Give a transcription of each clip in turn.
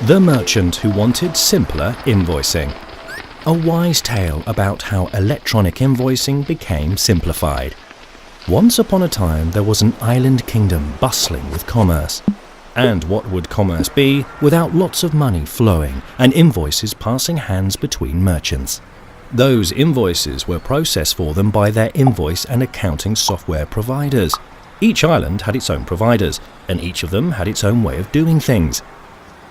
The Merchant Who Wanted Simpler Invoicing. A wise tale about how electronic invoicing became simplified. Once upon a time there was an island kingdom bustling with commerce. And what would commerce be without lots of money flowing and invoices passing hands between merchants? Those invoices were processed for them by their invoice and accounting software providers. Each island had its own providers, and each of them had its own way of doing things.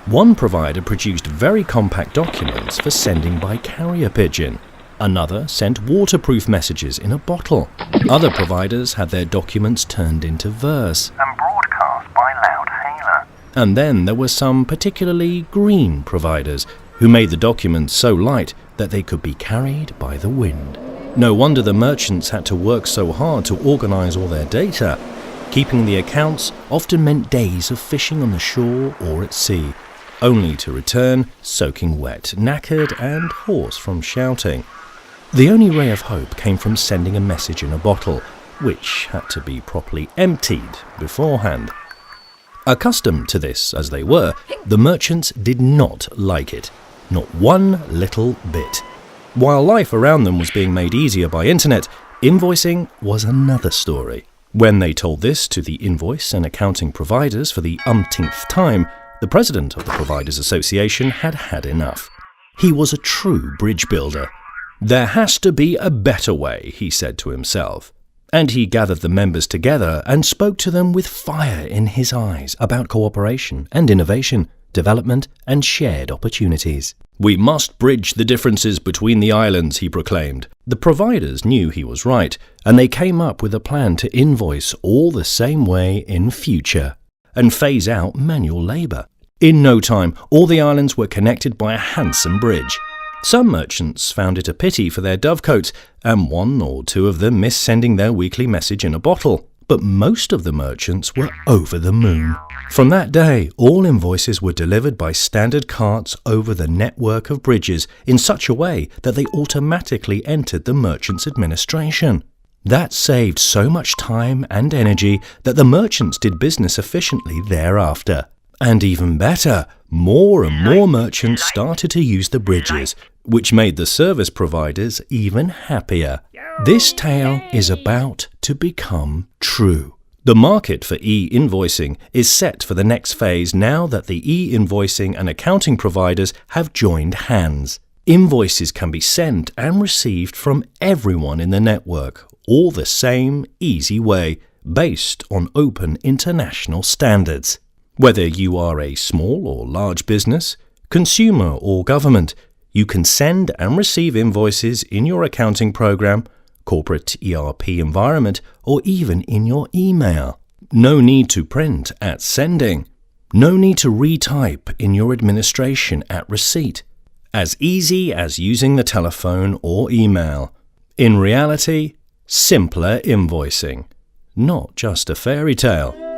One provider produced very compact documents for sending by carrier pigeon. Another sent waterproof messages in a bottle. Other providers had their documents turned into verse and broadcast by loudhailer. And then there were some particularly green providers who made the documents so light that they could be carried by the wind. No wonder the merchants had to work so hard to organize all their data. Keeping the accounts often meant days of fishing on the shore or at sea, only to return soaking wet, knackered and hoarse from shouting. The only ray of hope came from sending a message in a bottle, which had to be properly emptied beforehand. Accustomed to this as they were, the merchants did not like it. Not one little bit. While life around them was being made easier by internet, invoicing was another story. When they told this to the invoice and accounting providers for the umpteenth time, the president of the Providers Association had had enough. He was a true bridge builder. There has to be a better way, he said to himself. And he gathered the members together and spoke to them with fire in his eyes about cooperation and innovation, development and shared opportunities. We must bridge the differences between the islands, he proclaimed. The providers knew he was right, and they came up with a plan to invoice all the same way in future and phase out manual labour. In no time, all the islands were connected by a handsome bridge. Some merchants found it a pity for their dovecotes, and one or two of them missed sending their weekly message in a bottle. But most of the merchants were over the moon. From that day, all invoices were delivered by standard carts over the network of bridges in such a way that they automatically entered the merchant's administration. That saved so much time and energy that the merchants did business efficiently thereafter. And even better, more and more merchants started to use the bridges, which made the service providers even happier. This tale is about to become true. The market for e-invoicing is set for the next phase now that the e-invoicing and accounting providers have joined hands. Invoices can be sent and received from everyone in the network, all the same easy way, based on open international standards. Whether you are a small or large business, consumer or government, you can send and receive invoices in your accounting program, corporate ERP environment, or even in your email. No need to print at sending. No need to retype in your administration at receipt. As easy as using the telephone or email. In reality, simpler invoicing. Not just a fairy tale.